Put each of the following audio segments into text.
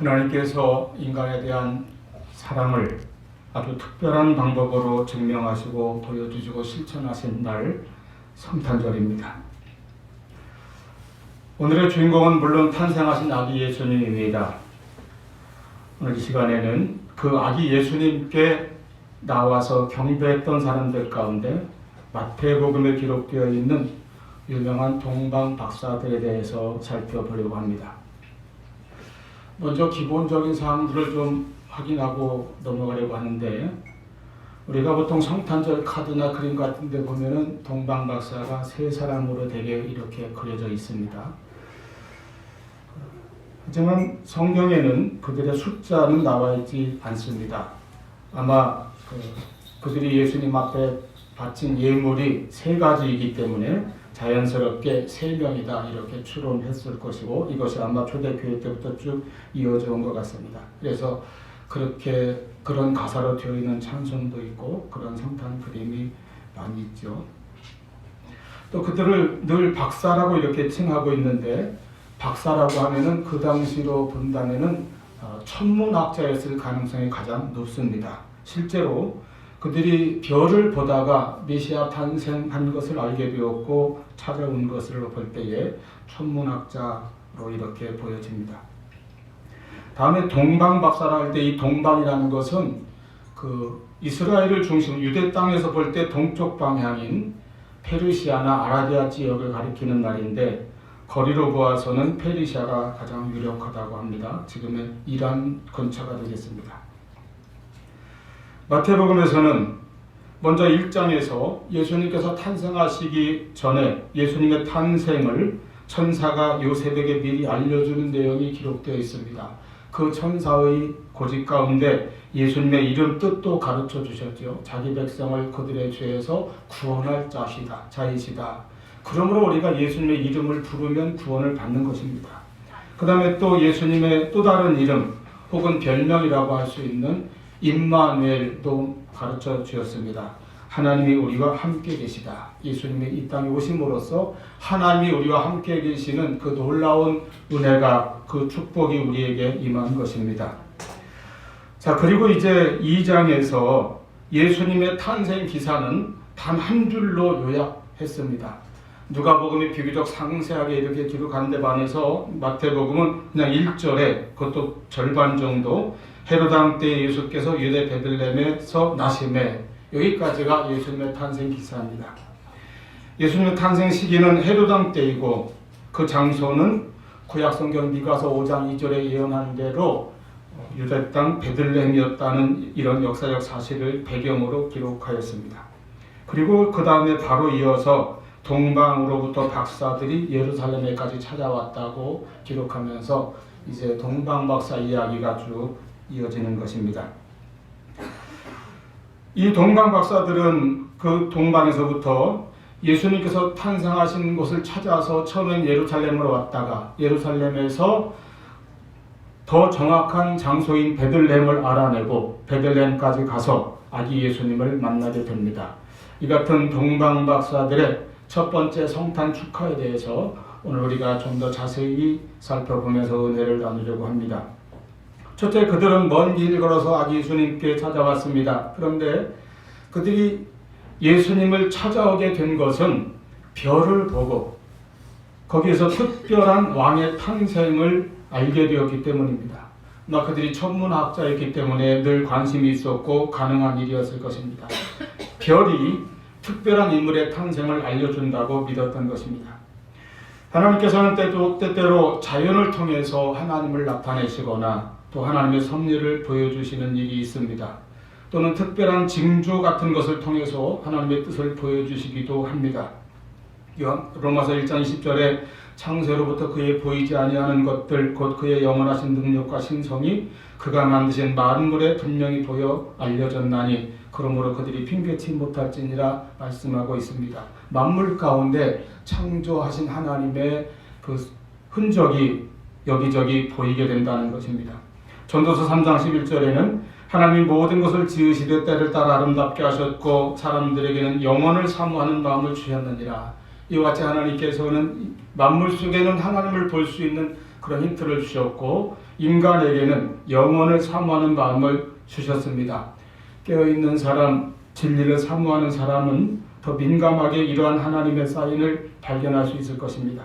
하나님께서 인간에 대한 사랑을 아주 특별한 방법으로 증명하시고 보여주시고 실천하신 날 성탄절입니다. 오늘의 주인공은 물론 탄생하신 아기 예수님입니다. 오늘 이 시간에는 그 아기 예수님께 나와서 경배했던 사람들 가운데 마태복음에 기록되어 있는 유명한 동방 박사들에 대해서 살펴보려고 합니다. 먼저 기본적인 사항들을 좀 확인하고 넘어가려고 하는데, 우리가 보통 성탄절 카드나 그림 같은 데 보면은 동방 박사가 세 사람으로 되게 이렇게 그려져 있습니다. 하지만 성경에는 그들의 숫자는 나와 있지 않습니다. 아마 그들이 예수님 앞에 바친 예물이 세 가지이기 때문에 자연스럽게 세 명이다 이렇게 추론했을 것이고, 이것이 아마 초대교회 때부터 쭉 이어져 온 것 같습니다. 그래서 그런 가사로 되어 있는 찬송도 있고 그런 성탄 그림이 많이 있죠. 또 그들을 늘 박사라고 이렇게 칭하고 있는데, 박사라고 하면은 그 당시로 본다면은 천문학자였을 가능성이 가장 높습니다. 실제로 그들이 별을 보다가 메시아 탄생한 것을 알게 되었고 찾아온 것을 볼 때에 천문학자로 이렇게 보여집니다. 다음에 동방 박사라 할 때 이 동방이라는 것은 그 이스라엘을 중심 유대 땅에서 볼 때 동쪽 방향인 페르시아나 아라비아 지역을 가리키는 말인데, 거리로 보아서는 페르시아가 가장 유력하다고 합니다. 지금의 이란 근처가 되겠습니다. 마태복음에서는 먼저 1장에서 예수님께서 탄생하시기 전에 예수님의 탄생을 천사가 요셉에게 미리 알려주는 내용이 기록되어 있습니다. 그 천사의 고집 가운데 예수님의 이름 뜻도 가르쳐 주셨죠. 자기 백성을 그들의 죄에서 구원할 자이시다. 그러므로 우리가 예수님의 이름을 부르면 구원을 받는 것입니다. 그 다음에 또 예수님의 또 다른 이름 혹은 별명이라고 할 수 있는 임마누엘도 가르쳐 주었습니다. 하나님이 우리와 함께 계시다. 예수님이 이 땅에 오심으로써 하나님이 우리와 함께 계시는 그 놀라운 은혜가, 그 축복이 우리에게 임한 것입니다. 자, 그리고 이제 2장에서 예수님의 탄생 기사는 단 한 줄로 요약했습니다. 누가복음이 비교적 상세하게 이렇게 기록한 데 반해서 마태복음은 그냥 1절에 그것도 절반 정도, 헤롯 왕 때 예수께서 유대 베들레헴에서 나심에, 여기까지가 예수님의 탄생 기사입니다. 예수님의 탄생 시기는 헤롯 왕 때이고 그 장소는 구약성경 미가서 5장 2절에 예언한 대로 유대 땅 베들레헴이었다는 이런 역사적 사실을 배경으로 기록하였습니다. 그리고 그 다음에 바로 이어서 동방으로부터 박사들이 예루살렘에까지 찾아왔다고 기록하면서 이제 동방 박사 이야기가 쭉 이어지는 것입니다. 이 동방 박사들은 그 동방에서부터 예수님께서 탄생하신 곳을 찾아서 처음엔 예루살렘으로 왔다가 예루살렘에서 더 정확한 장소인 베들레헴을 알아내고 베들레헴까지 가서 아기 예수님을 만나게 됩니다. 이 같은 동방 박사들의 첫 번째 성탄 축하에 대해서 오늘 우리가 좀 더 자세히 살펴보면서 은혜를 나누려고 합니다. 첫째, 그들은 먼 길 걸어서 아기 예수님께 찾아왔습니다. 그런데 그들이 예수님을 찾아오게 된 것은 별을 보고 거기에서 특별한 왕의 탄생을 알게 되었기 때문입니다. 그들이 천문학자였기 때문에 늘 관심이 있었고 가능한 일이었을 것입니다. 별이 특별한 인물의 탄생을 알려준다고 믿었던 것입니다. 하나님께서는 때때로 자연을 통해서 하나님을 나타내시거나 또 하나님의 섭리를 보여주시는 일이 있습니다. 또는 특별한 징조 같은 것을 통해서 하나님의 뜻을 보여주시기도 합니다. 로마서 1장 20절에 창세로부터 그의 보이지 아니하는 것들 곧 그의 영원하신 능력과 신성이 그가 만드신 만물에 분명히 보여 알려졌나니 그러므로 그들이 핑계치 못할지니라 말씀하고 있습니다. 만물 가운데 창조하신 하나님의 그 흔적이 여기저기 보이게 된다는 것입니다. 전도서 3장 11절에는 하나님이 모든 것을 지으시되 때를 따라 아름답게 하셨고 사람들에게는 영원을 사모하는 마음을 주셨느니라. 이와 같이 하나님께서는 만물 속에는 하나님을 볼 수 있는 그런 힌트를 주셨고 인간에게는 영원을 사모하는 마음을 주셨습니다. 깨어있는 사람, 진리를 사모하는 사람은 더 민감하게 이러한 하나님의 사인을 발견할 수 있을 것입니다.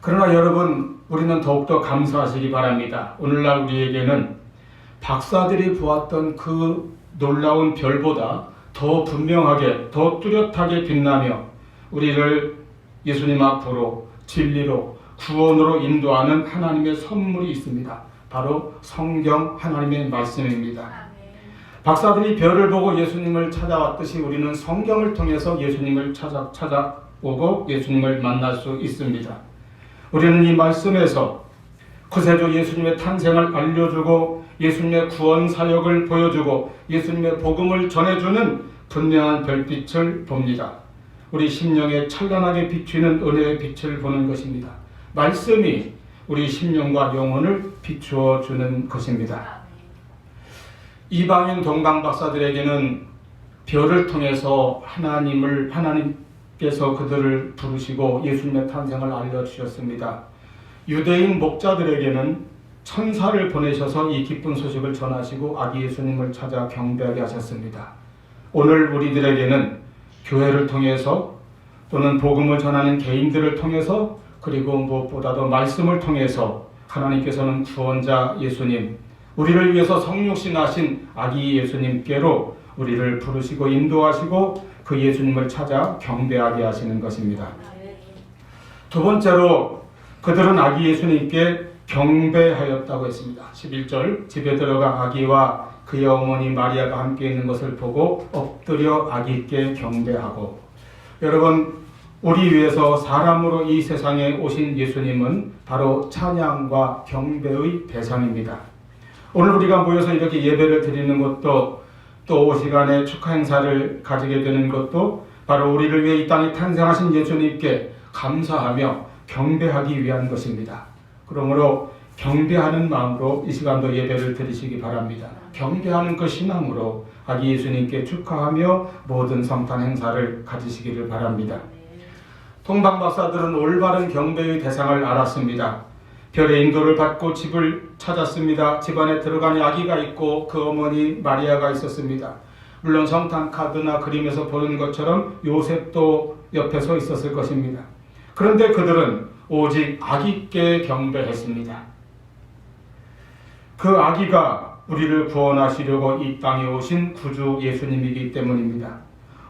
그러나 여러분, 우리는 더욱더 감사하시기 바랍니다. 오늘날 우리에게는 박사들이 보았던 그 놀라운 별보다 더 분명하게, 더 뚜렷하게 빛나며 우리를 예수님 앞으로 진리로 구원으로 인도하는 하나님의 선물이 있습니다. 바로 성경 하나님의 말씀입니다. 박사들이 별을 보고 예수님을 찾아왔듯이 우리는 성경을 통해서 예수님을 찾아오고 예수님을 만날 수 있습니다. 우리는 이 말씀에서 구세주 예수님의 탄생을 알려주고 예수님의 구원 사역을 보여주고 예수님의 복음을 전해주는 분명한 별빛을 봅니다. 우리 심령에 찬란하게 비추는 은혜의 빛을 보는 것입니다. 말씀이 우리 심령과 영혼을 비추어 주는 것입니다. 이방인 동방 박사들에게는 별을 통해서 하나님께서 그들을 부르시고 예수님의 탄생을 알려주셨습니다. 유대인 목자들에게는 천사를 보내셔서 이 기쁜 소식을 전하시고 아기 예수님을 찾아 경배하게 하셨습니다. 오늘 우리들에게는 교회를 통해서 또는 복음을 전하는 개인들을 통해서 그리고 무엇보다도 말씀을 통해서 하나님께서는 구원자 예수님, 우리를 위해서 성육신 하신 아기 예수님께로 우리를 부르시고 인도하시고 그 예수님을 찾아 경배하게 하시는 것입니다. 두 번째로 그들은 아기 예수님께 경배하였다고 했습니다. 11절, 집에 들어가 아기와 그의 어머니 마리아가 함께 있는 것을 보고 엎드려 아기께 경배하고. 여러분, 우리 위해서 사람으로 이 세상에 오신 예수님은 바로 찬양과 경배의 대상입니다. 오늘 우리가 모여서 이렇게 예배를 드리는 것도 또 시간에 축하 행사를 가지게 되는 것도 바로 우리를 위해 이 땅에 탄생하신 예수님께 감사하며 경배하기 위한 것입니다. 그러므로 경배하는 마음으로 이 시간도 예배를 드리시기 바랍니다. 경배하는 그 신앙으로 아기 예수님께 축하하며 모든 성탄 행사를 가지시기를 바랍니다. 동방 박사들은 올바른 경배의 대상을 알았습니다. 별의 인도를 받고 집을 찾았습니다. 집 안에 들어간 아기가 있고 그 어머니 마리아가 있었습니다. 물론 성탄 카드나 그림에서 보는 것처럼 요셉도 옆에 서 있었을 것입니다. 그런데 그들은 오직 아기께 경배했습니다. 그 아기가 우리를 구원하시려고 이 땅에 오신 구주 예수님이기 때문입니다.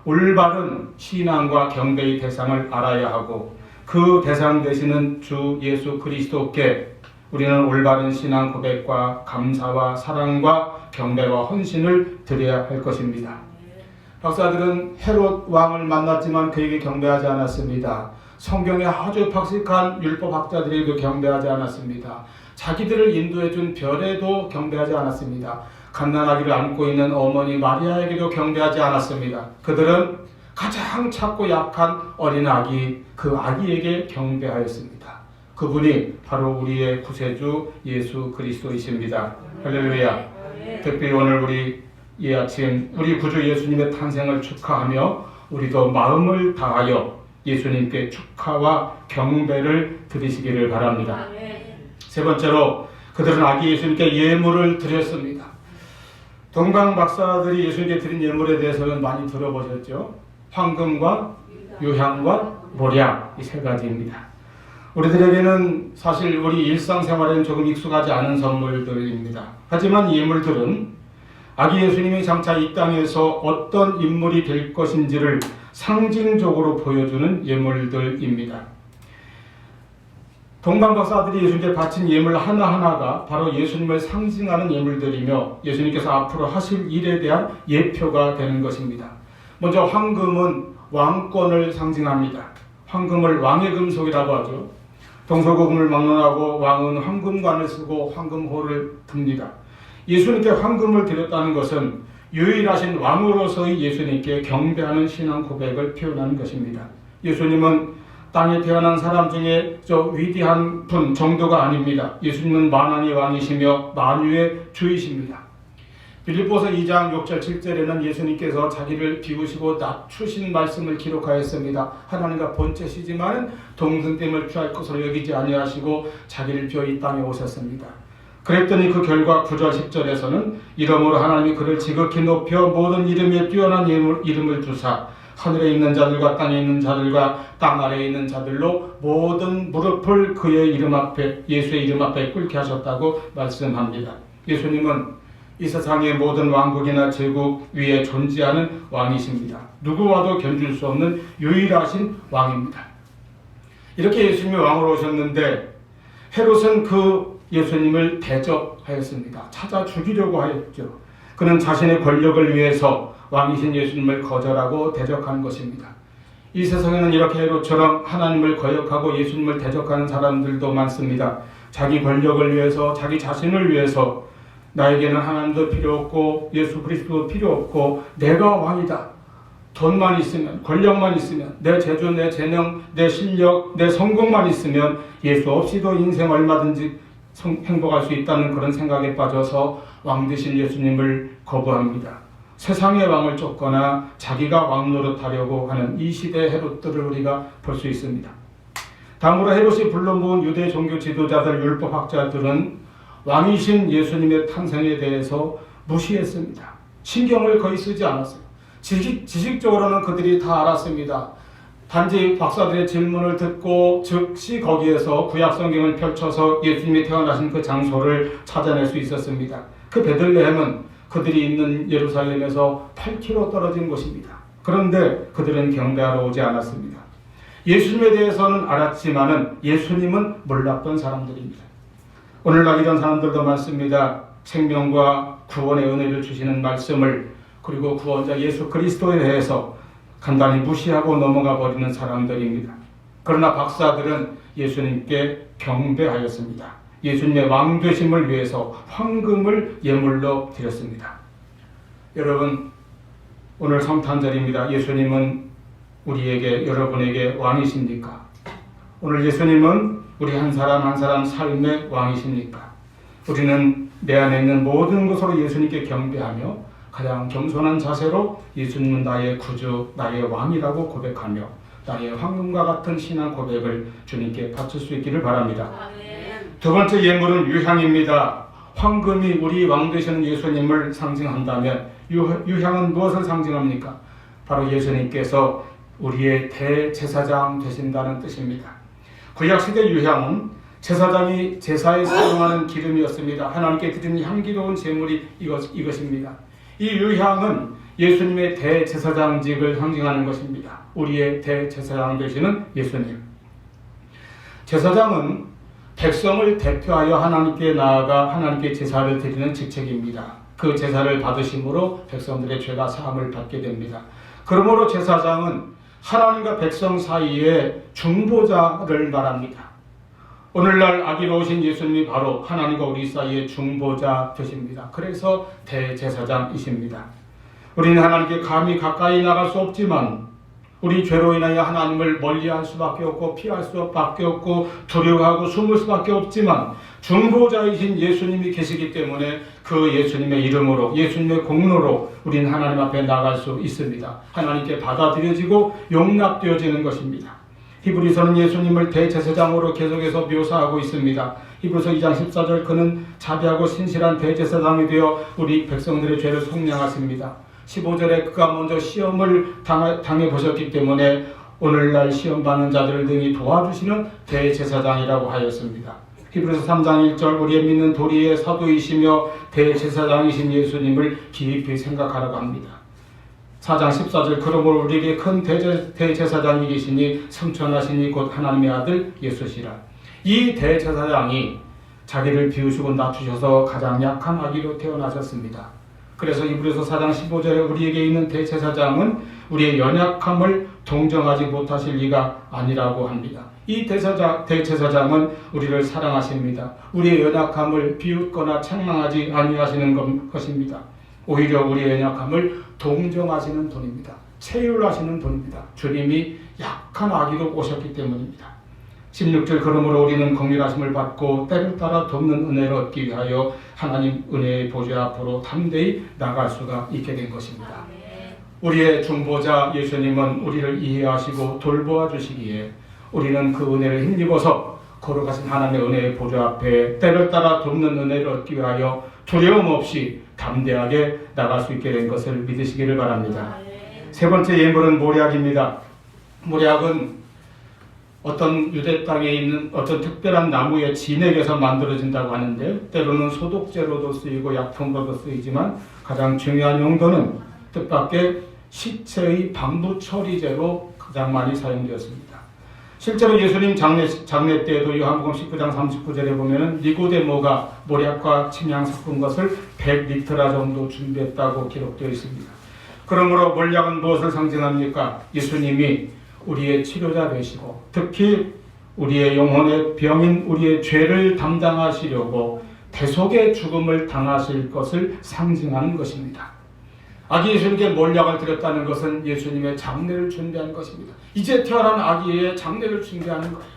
올바른 신앙과 경배의 대상을 알아야 하고 그 대상 되시는 주 예수 그리스도께 우리는 올바른 신앙 고백과 감사와 사랑과 경배와 헌신을 드려야 할 것입니다. 박사들은 헤롯 왕을 만났지만 그에게 경배하지 않았습니다. 성경에 아주 박식한 율법학자들에게도 경배하지 않았습니다. 자기들을 인도해준 별에도 경배하지 않았습니다. 갓난아기를 안고 있는 어머니 마리아에게도 경배하지 않았습니다. 그들은 가장 작고 약한 어린아기, 그 아기에게 경배하였습니다. 그분이 바로 우리의 구세주 예수 그리스도이십니다. 할렐루야. 특별히 오늘 우리 이 아침 우리 구주 예수님의 탄생을 축하하며 우리도 마음을 다하여 예수님께 축하와 경배를 드리시기를 바랍니다. 세 번째로 그들은 아기 예수님께 예물을 드렸습니다. 동방 박사들이 예수님께 드린 예물에 대해서는 많이 들어보셨죠? 황금과 유향과 모략, 이 세 가지입니다. 우리들에게는 사실 우리 일상생활에는 조금 익숙하지 않은 선물들입니다. 하지만 이 예물들은 아기 예수님이 장차 이 땅에서 어떤 인물이 될 것인지를 상징적으로 보여주는 예물들입니다. 동방 박사들이 예수님께 바친 예물 하나하나가 바로 예수님을 상징하는 예물들이며 예수님께서 앞으로 하실 일에 대한 예표가 되는 것입니다. 먼저 황금은 왕권을 상징합니다. 황금을 왕의 금속이라고 하죠. 동서고금을 막론하고 왕은 황금관을 쓰고 황금호를 듭니다. 예수님께 황금을 드렸다는 것은 유일하신 왕으로서의 예수님께 경배하는 신앙 고백을 표현하는 것입니다. 예수님은 땅에 태어난 사람 중에 저 위대한 분 정도가 아닙니다. 예수님은 만왕의 왕이시며 만유의 주이십니다. 빌립보서 2장 6절 7절에는 예수님께서 자기를 비우시고 낮추신 말씀을 기록하였습니다. 하나님과 본체시지만 동등됨을 취할 것으로 여기지 아니하시고 자기를 비워 이 땅에 오셨습니다. 그랬더니 그 결과 9절 10절에서는 이러므로 하나님이 그를 지극히 높여 모든 이름에 뛰어난 이름을 주사 하늘에 있는 자들과 땅에 있는 자들과 땅 아래에 있는 자들로 모든 무릎을 그의 이름 앞에, 예수의 이름 앞에 꿇게 하셨다고 말씀합니다. 예수님은 이 세상의 모든 왕국이나 제국 위에 존재하는 왕이십니다. 누구와도 견줄 수 없는 유일하신 왕입니다. 이렇게 예수님이 왕으로 오셨는데 헤롯은 그 예수님을 대적하였습니다. 찾아 죽이려고 하였죠. 그는 자신의 권력을 위해서 왕이신 예수님을 거절하고 대적한 것입니다. 이 세상에는 이렇게 헤롯처럼 하나님을 거역하고 예수님을 대적하는 사람들도 많습니다. 자기 권력을 위해서, 자기 자신을 위해서 나에게는 하나님도 필요 없고 예수 그리스도도 필요 없고 내가 왕이다. 돈만 있으면, 권력만 있으면, 내 재주, 내 재능, 내 실력, 내 성공만 있으면 예수 없이도 인생 얼마든지 행복할 수 있다는 그런 생각에 빠져서 왕 되신 예수님을 거부합니다. 세상의 왕을 쫓거나 자기가 왕 노릇하려고 하는 이 시대의 헤롯들을 우리가 볼 수 있습니다. 다음으로 헤롯이 불러 모은 유대 종교 지도자들, 율법학자들은 왕이신 예수님의 탄생에 대해서 무시했습니다. 신경을 거의 쓰지 않았어요. 지식적으로는 그들이 다 알았습니다. 단지 박사들의 질문을 듣고 즉시 거기에서 구약 성경을 펼쳐서 예수님이 태어나신 그 장소를 찾아낼 수 있었습니다. 그 베들레헴은 그들이 있는 예루살렘에서 8km 떨어진 곳입니다. 그런데 그들은 경배하러 오지 않았습니다. 예수님에 대해서는 알았지만은 예수님은 몰랐던 사람들입니다. 오늘날 이런 사람들도 많습니다. 생명과 구원의 은혜를 주시는 말씀을, 그리고 구원자 예수 그리스도에 대해서 간단히 무시하고 넘어가 버리는 사람들입니다. 그러나 박사들은 예수님께 경배하였습니다. 예수님의 왕 되심을 위해서 황금을 예물로 드렸습니다. 여러분, 오늘 성탄절입니다. 예수님은 우리에게, 여러분에게 왕이십니까? 오늘 예수님은 우리 한 사람 한 사람 삶의 왕이십니까? 우리는 내 안에 있는 모든 것으로 예수님께 경배하며 가장 겸손한 자세로 예수님은 나의 구주, 나의 왕이라고 고백하며 나의 황금과 같은 신앙 고백을 주님께 바칠 수 있기를 바랍니다. 두 번째 예물은 유향입니다. 황금이 우리 왕 되시는 예수님을 상징한다면 유향은 무엇을 상징합니까? 바로 예수님께서 우리의 대제사장 되신다는 뜻입니다. 구약시대 유향은 제사장이 제사에 사용하는 기름이었습니다. 하나님께 드리는 향기로운 제물이 이것입니다. 이 유향은 예수님의 대제사장직을 상징하는 것입니다. 우리의 대제사장 되시는 예수님. 제사장은 백성을 대표하여 하나님께 나아가 하나님께 제사를 드리는 직책입니다. 그 제사를 받으심으로 백성들의 죄가 사함을 받게 됩니다. 그러므로 제사장은 하나님과 백성 사이의 중보자를 말합니다. 오늘날 아기로 오신 예수님이 바로 하나님과 우리 사이의 중보자 되십니다. 그래서 대제사장이십니다. 우리는 하나님께 감히 가까이 나갈 수 없지만 우리 죄로 인하여 하나님을 멀리할 수밖에 없고 피할 수밖에 없고 두려워하고 숨을 수밖에 없지만 중보자이신 예수님이 계시기 때문에 그 예수님의 이름으로, 예수님의 공로로 우리는 하나님 앞에 나갈 수 있습니다. 하나님께 받아들여지고 용납되어지는 것입니다. 히브리서는 예수님을 대제사장으로 계속해서 묘사하고 있습니다. 히브리서 2장 14절, 그는 자비하고 신실한 대제사장이 되어 우리 백성들의 죄를 속량하십니다. 15절에 그가 먼저 시험을 당해보셨기 때문에 오늘날 시험받는 자들을 등이 도와주시는 대제사장이라고 하였습니다. 히브리서 3장 1절, 우리의 믿는 도리의 사도이시며 대제사장이신 예수님을 깊이 생각하라고 합니다. 4장 14절, 그러므로 우리에게 큰 대제사장이 계시니 승천하시니 곧 하나님의 아들 예수시라. 이 대제사장이 자기를 비우시고 낮추셔서 가장 약한 아기로 태어나셨습니다. 그래서 히브리서 4장 15절에 우리에게 있는 대제사장은 우리의 연약함을 동정하지 못하실 리가 아니라고 합니다. 이 대제사장은 우리를 사랑하십니다. 우리의 연약함을 비웃거나 책망하지 아니하시는 것입니다. 오히려 우리의 연약함을 동정하시는 분입니다. 체휼하시는 분입니다. 주님이 약한 아기로 오셨기 때문입니다. 16절, 그러므로 우리는 긍휼하심을 받고 때를 따라 돕는 은혜를 얻기 위하여 하나님 은혜의 보좌 앞으로 담대히 나갈 수가 있게 된 것입니다. 우리의 중보자 예수님은 우리를 이해하시고 돌보아 주시기에 우리는 그 은혜를 힘입어서 거룩하신 하나님의 은혜의 보좌 앞에 때를 따라 돕는 은혜를 얻기 위하여 두려움 없이 담대하게 나갈 수 있게 된 것을 믿으시기를 바랍니다. 세 번째 예물은 모략입니다. 모략은 어떤 유대 땅에 있는 어떤 특별한 나무의 진액에서 만들어진다고 하는데 때로는 소독제로도 쓰이고 약품으로도 쓰이지만 가장 중요한 용도는 뜻밖의 시체의 방부 처리제로 가장 많이 사용되었습니다. 실제로 예수님 장례 때에도 요한복음 19장 39절에 보면은 니고데모가 모략과 침향 섞은 것을 100리터라 정도 준비했다고 기록되어 있습니다. 그러므로 모략은 무엇을 상징합니까? 예수님이 우리의 치료자 되시고 특히 우리의 영혼의 병인 우리의 죄를 담당하시려고 대속의 죽음을 당하실 것을 상징하는 것입니다. 아기 예수님께 몰약을 드렸다는 것은 예수님의 장례를 준비한 것입니다. 이제 태어난 아기의 장례를 준비하는 거예요.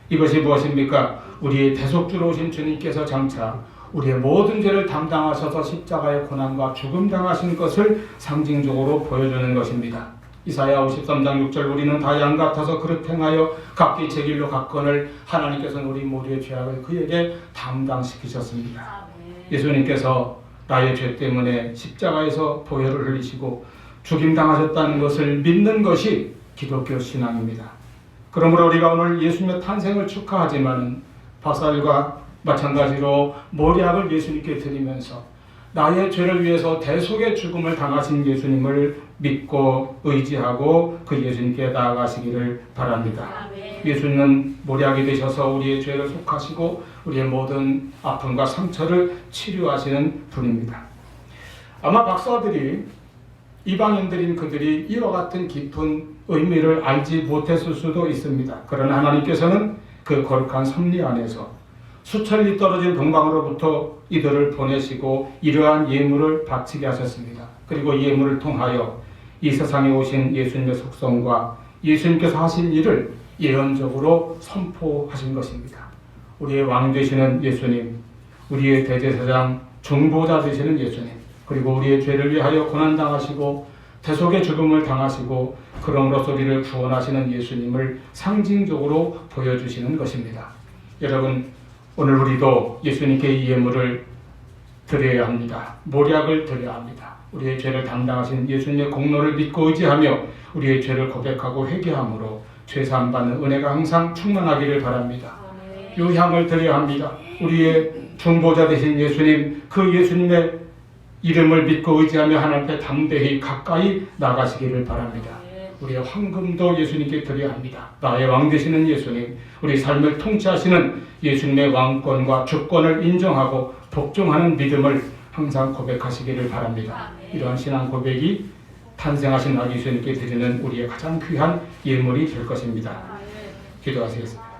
이것이 무엇입니까? 우리의 대속주로 오신 주님께서 장차 우리의 모든 죄를 담당하셔서 십자가의 고난과 죽음 당하신 것을 상징적으로 보여주는 것입니다. 이사야 53장 6절 우리는 다 양 같아서 그릇 행하여 각기 제 길로 갔거늘 하나님께서는 우리 모두의 죄악을 그에게 담당시키셨습니다. 예수님께서 나의 죄 때문에 십자가에서 보혈을 흘리시고 죽임당하셨다는 것을 믿는 것이 기독교 신앙입니다. 그러므로 우리가 오늘 예수님의 탄생을 축하하지만 박사들과 마찬가지로 모략을 예수님께 드리면서 나의 죄를 위해서 대속의 죽음을 당하신 예수님을 믿고 의지하고 그 예수님께 나아가시기를 바랍니다. 예수님은 모략이 되셔서 우리의 죄를 속하시고 우리의 모든 아픔과 상처를 치료하시는 분입니다. 아마 박사들이 이방인들인 그들이 이와 같은 깊은 의미를 알지 못했을 수도 있습니다. 그러나 하나님께서는 그 거룩한 섭리 안에서 수천리 떨어진 동방으로부터 이들을 보내시고 이러한 예물을 바치게 하셨습니다. 그리고 이 예물을 통하여 이 세상에 오신 예수님의 속성과 예수님께서 하신 일을 예언적으로 선포하신 것입니다. 우리의 왕 되시는 예수님, 우리의 대제사장, 중보자 되시는 예수님, 그리고 우리의 죄를 위하여 고난당하시고 대속의 죽음을 당하시고 그럼으로써 우리를 구원하시는 예수님을 상징적으로 보여주시는 것입니다. 여러분, 오늘 우리도 예수님께 이 예물을 드려야 합니다. 모략을 드려야 합니다. 우리의 죄를 담당하신 예수님의 공로를 믿고 의지하며 우리의 죄를 고백하고 회개함으로 죄사함 받는 은혜가 항상 충만하기를 바랍니다. 이 향을 드려야 합니다. 우리의 중보자 되신 예수님, 그 예수님의 이름을 믿고 의지하며 하나님 앞에 담대히 가까이 나가시기를 바랍니다. 우리의 황금도 예수님께 드려야 합니다. 나의 왕 되시는 예수님, 우리 삶을 통치하시는 예수님의 왕권과 주권을 인정하고 복종하는 믿음을 항상 고백하시기를 바랍니다. 이러한 신앙 고백이 탄생하신 아기 예수님께 드리는 우리의 가장 귀한 예물이 될 것입니다. 기도하시겠습니다.